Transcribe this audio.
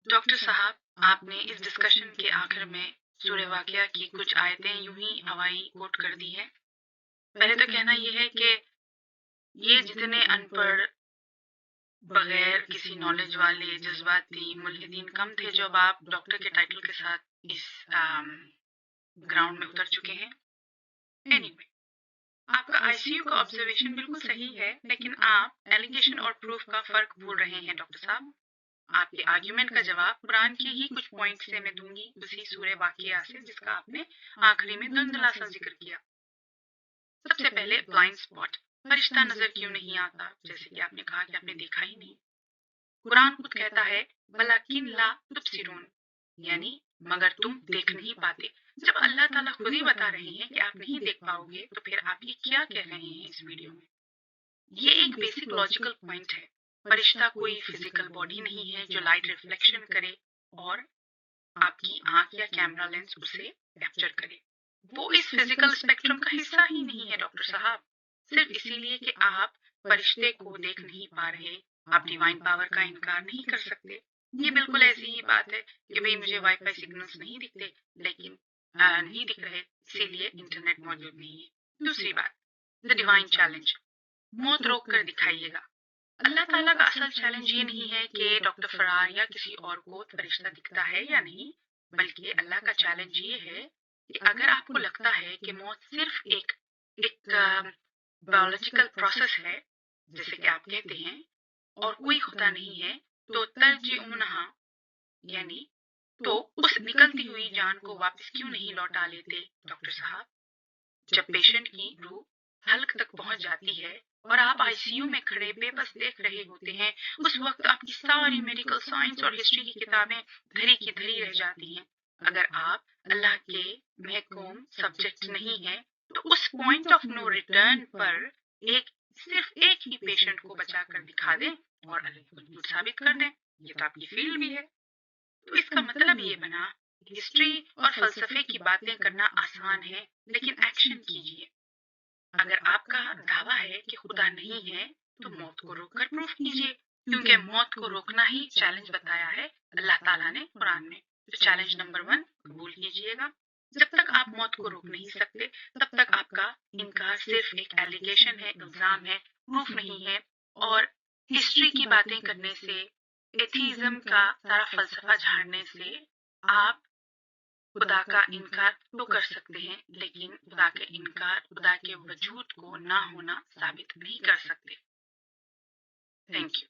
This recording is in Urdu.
ڈاکٹر صاحب، آپ نے اس ڈسکشن کے آخر میں سورہ واقعہ کی کچھ آیتیں یوں ہی ہوائی کوٹ کر دی ہیں۔ پہلے تو کہنا یہ ہے کہ یہ جتنے ان پڑھ، بغیر کسی نالج والے جذباتی ملحدین کم تھے جو اب آپ ڈاکٹر کے ٹائٹل کے ساتھ اس گراؤنڈ میں اتر چکے ہیں۔ anyway، آپ کا آئی سی یو کا آبزرویشن بالکل صحیح ہے، لیکن آپ ایلیگیشن اور پروف کا فرق بھول رہے ہیں ڈاکٹر صاحب۔ آپ کے آرگیومنٹ کا جواب قرآن کے ہی کچھ پوائنٹ سے میں دوں گی، اسی سورہ واقعہ سے جس کا آپ نے آخری میں دھندلا سا ذکر کیا۔ سب سے پہلے بلائنڈ اسپاٹ، فرشتہ نظر کیوں نہیں آتا؟ جیسے کہ آپ نے کہا کہ آپ نے دیکھا ہی نہیں۔ قرآن خود کہتا ہے وَلَٰكِن لَا تُبْصِرُونَ، یعنی مگر تم دیکھ نہیں پاتے۔ جب اللہ تعالیٰ خود ہی بتا رہے ہیں کہ آپ نہیں دیکھ پاؤ گے، تو پھر آپ یہ کیا کہہ رہے ہیں اس ویڈیو میں؟ یہ ایک بیسک لاجیکل پوائنٹ ہے۔ فرشتہ کوئی فزیکل باڈی نہیں ہے جو لائٹ ریفلیکشن کرے اور آپ کی آنکھ یا کیمرہ لینس اسے کیپچر کرے۔ وہ اس فزیکل اسپیکٹرم کا حصہ ہی نہیں ہے ڈاکٹر صاحب۔ صرف اسی لیے کہ آپ فرشتے کو دیکھ نہیں پا رہے، آپ ڈیوائن پاور کا انکار نہیں کر سکتے۔ یہ بالکل ایسی ہی بات ہے کہ بھئی مجھے وائی فائی سگنلز نہیں دکھتے، لیکن نہیں دکھ رہے، اسی لیے انٹرنیٹ موجود نہیں ہے۔ دوسری بات، دا ڈیوائن چیلنج، موت روک کر دکھائیے گا۔ اللہ تعالیٰ کا اصل چیلنج یہ نہیں ہے کہ ڈاکٹر فرار یا کسی اور کو فرشتہ دکھتا ہے یا نہیں، بلکہ اللہ کا چیلنج یہ ہے کہ اگر آپ کو لگتا ہے کہ موت صرف ایک بایولوجیکل پروسیس ہے، جیسے کہ آپ کہتے ہیں، اور کوئی خدا نہیں ہے، تو ترجعونہا، یعنی تو اس نکلتی ہوئی جان کو واپس کیوں نہیں لوٹا لیتے ڈاکٹر صاحب؟ جب پیشنٹ کی روح حلق تک پہنچ جاتی ہے اور آپ آئی سی یو میں کھڑے بے بس دیکھ رہے ہوتے ہیں، اس وقت آپ کی ساری میڈیکل سائنس اور ہسٹری کی کتابیں دھری کی دھری رہ جاتی ہیں۔ اگر آپ اللہ کے محکوم سبجیکٹ نہیں ہیں، تو اس پوائنٹ آف نو ریٹرن پر صرف ایک ہی پیشنٹ کو بچا کر دکھا دیں اور اللہ کو جھوٹ ثابت کر دیں۔ یہ تو آپ کی فیلڈ بھی ہے۔ تو اس کا مطلب یہ بنا، ہسٹری اور فلسفے کی باتیں کرنا آسان ہے، لیکن ایکشن کیجیے۔ اگر آپ کا دعویٰ ہے کہ خدا نہیں ہے، تو موت کو روک کر پروف کیجیے، کیونکہ موت کو روکنا ہی چیلنج بتایا ہے اللہ تعالیٰ نے قرآن میں۔ تو چیلنج نمبر 1 قبول کیجیے گا۔ جب تک آپ موت کو روک نہیں سکتے، تب تک آپ کا انکار صرف ایک ایلیگیشن ہے، الزام ہے، پروف نہیں ہے۔ اور ہسٹری کی باتیں کرنے سے، ایتھیزم کا سارا فلسفہ جھاڑنے سے آپ خدا کا انکار تو کر سکتے ہیں، لیکن خدا کے انکار، خدا کے وجود کو نہ ہونا ثابت نہیں کر سکتے۔ Thank you.